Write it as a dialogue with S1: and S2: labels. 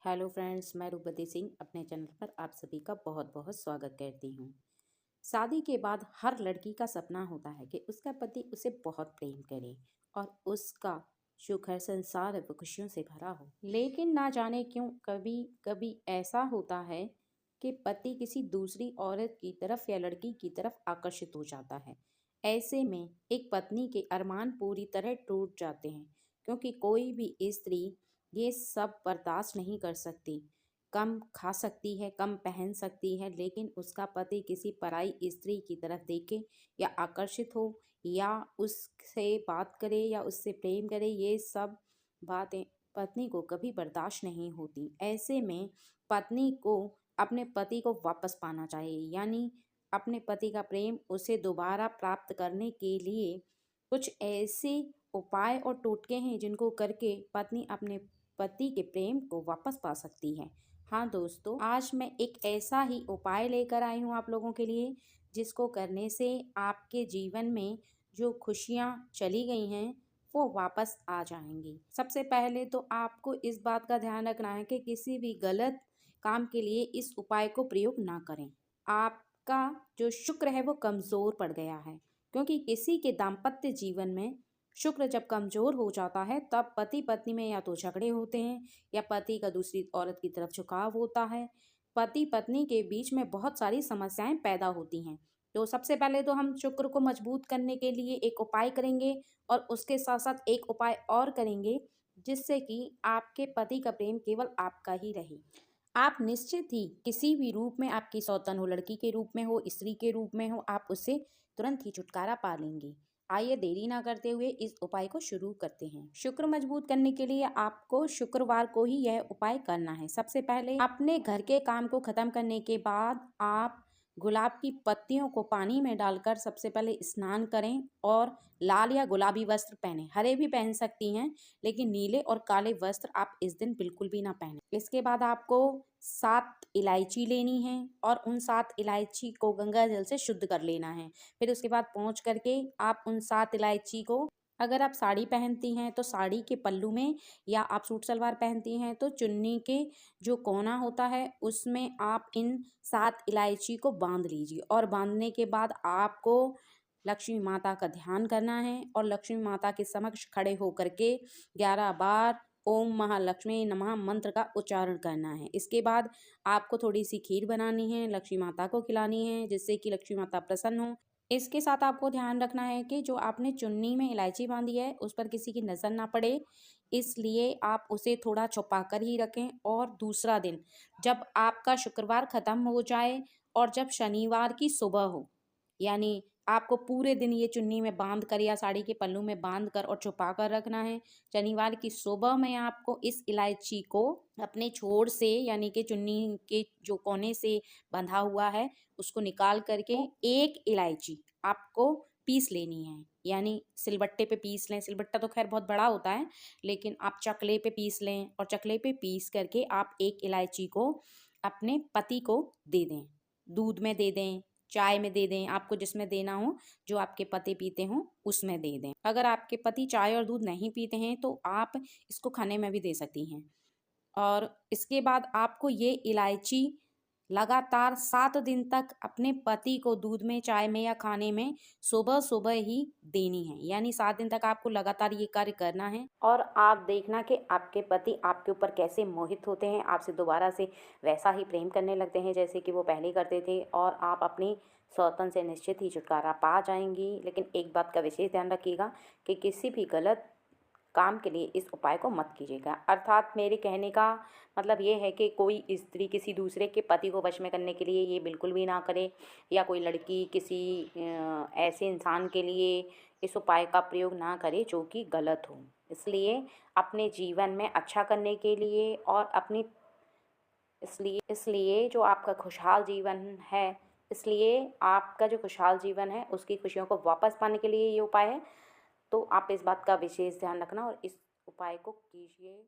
S1: Hello friends, मैं रूपवती सिंह अपने चैनल पर आप सभी का बहुत बहुत स्वागत करती हूँ। शादी के बाद हर लड़की का सपना होता है कि उसका पति उसे बहुत प्रेम करे और उसका सुखद संसार वो खुशियों से भरा हो। लेकिन ना जाने क्यों कभी कभी ऐसा होता है कि पति किसी दूसरी औरत की तरफ या लड़की की तरफ आकर्षित हो जाता है। ऐसे में एक पत्नी के अरमान पूरी तरह टूट जाते हैं, क्योंकि कोई भी स्त्री ये सब बर्दाश्त नहीं कर सकती। कम खा सकती है, कम पहन सकती है, लेकिन उसका पति किसी पराई स्त्री की तरफ देखे या आकर्षित हो या उससे बात करे या उससे प्रेम करे, ये सब बातें पत्नी को कभी बर्दाश्त नहीं होती। ऐसे में पत्नी को अपने पति को वापस पाना चाहिए, यानी अपने पति का प्रेम उसे दोबारा प्राप्त करने के लिए कुछ ऐसे उपाय और टोटके हैं जिनको करके पत्नी अपने पति के प्रेम को वापस पा सकती है। हाँ दोस्तों, आज मैं एक ऐसा ही उपाय लेकर आई हूँ आप लोगों के लिए, जिसको करने से आपके जीवन में जो खुशियाँ चली गई हैं वो वापस आ जाएंगी। सबसे पहले तो आपको इस बात का ध्यान रखना है कि किसी भी गलत काम के लिए इस उपाय को प्रयोग ना करें। आपका जो शुक्र है वो कमज़ोर पड़ गया है, क्योंकि किसी के दाम्पत्य जीवन में शुक्र जब कमजोर हो जाता है तब पति पत्नी में या तो झगड़े होते हैं या पति का दूसरी औरत की तरफ झुकाव होता है। पति पत्नी के बीच में बहुत सारी समस्याएं पैदा होती हैं। तो सबसे पहले तो हम शुक्र को मजबूत करने के लिए एक उपाय करेंगे और उसके साथ साथ एक उपाय और करेंगे, जिससे कि आपके पति का प्रेम केवल आपका ही रहे। आप निश्चित ही किसी भी रूप में, आपकी सौतन हो, लड़की के रूप में हो, स्त्री के रूप में हो, आप उससे तुरंत ही छुटकारा पा लेंगे। आइए देरी ना करते हुए इस उपाय को शुरू करते हैं। शुक्र मजबूत करने के लिए आपको शुक्रवार को ही यह उपाय करना है। सबसे पहले अपने घर के काम को खत्म करने के बाद आप गुलाब की पत्तियों को पानी में डालकर सबसे पहले स्नान करें और लाल या गुलाबी वस्त्र पहने। हरे भी पहन सकती हैं, लेकिन नीले और काले वस्त्र आप इस दिन बिल्कुल भी ना पहने। इसके बाद आपको 7 इलायची लेनी है और उन 7 इलायची को गंगा जल से शुद्ध कर लेना है। फिर उसके बाद पहुँच करके आप उन 7 इलायची को, अगर आप साड़ी पहनती हैं तो साड़ी के पल्लू में, या आप सूट सलवार पहनती हैं तो चुन्नी के जो कोना होता है उसमें आप इन 7 इलायची को बांध लीजिए। और बांधने के बाद आपको लक्ष्मी माता का ध्यान करना है और लक्ष्मी माता के समक्ष खड़े होकर के 11 बार ओम महालक्ष्मी नमः मंत्र का उच्चारण करना है। इसके बाद आपको थोड़ी सी खीर बनानी है, लक्ष्मी माता को खिलानी है, जिससे कि लक्ष्मी माता प्रसन्न हो। इसके साथ आपको ध्यान रखना है कि जो आपने चुन्नी में इलायची बांधी है उस पर किसी की नज़र ना पड़े, इसलिए आप उसे थोड़ा छुपा कर ही रखें। और दूसरा दिन जब आपका शुक्रवार खत्म हो जाए और जब शनिवार की सुबह हो, यानी आपको पूरे दिन ये चुन्नी में बांध कर या साड़ी के पल्लू में बांध कर और छुपा कर रखना है। शनिवार की सुबह में आपको इस इलायची को अपने छोर से, यानी कि चुन्नी के जो कोने से बंधा हुआ है, उसको निकाल करके एक इलायची आपको पीस लेनी है, यानी सिलबट्टे पे पीस लें। सिलबट्टा तो खैर बहुत बड़ा होता है, लेकिन आप चकले पे पीस लें और चकले पे पीस करके आप एक इलायची को अपने पति को दे दें। दूध में दे दें, चाय में दे दें, आपको जिसमें देना हो, जो आपके पति पीते हों उसमें दे दें। अगर आपके पति चाय और दूध नहीं पीते हैं तो आप इसको खाने में भी दे सकती हैं। और इसके बाद आपको ये इलायची लगातार 7 दिन तक अपने पति को दूध में, चाय में या खाने में सुबह सुबह ही देनी है। यानी 7 दिन तक आपको लगातार ये कार्य करना है और आप देखना कि आपके पति आपके ऊपर कैसे मोहित होते हैं, आपसे दोबारा से वैसा ही प्रेम करने लगते हैं जैसे कि वो पहले करते थे, और आप अपनी सौतन से निश्चित ही छुटकारा पा जाएंगी। लेकिन एक बात का विशेष ध्यान रखिएगा कि किसी भी गलत काम के लिए इस उपाय को मत कीजिएगा। अर्थात मेरे कहने का मतलब ये है कि कोई स्त्री किसी दूसरे के पति को वश में करने के लिए ये बिल्कुल भी ना करे, या कोई लड़की किसी ऐसे इंसान के लिए इस उपाय का प्रयोग ना करे जो कि गलत हो। इसलिए अपने जीवन में अच्छा करने के लिए और अपनी इसलिए जो आपका खुशहाल जीवन है, इसलिए आपका जो खुशहाल जीवन है उसकी खुशियों को वापस पाने के लिए ये उपाय है। तो आप इस बात का विशेष ध्यान रखना और इस उपाय को कीजिए।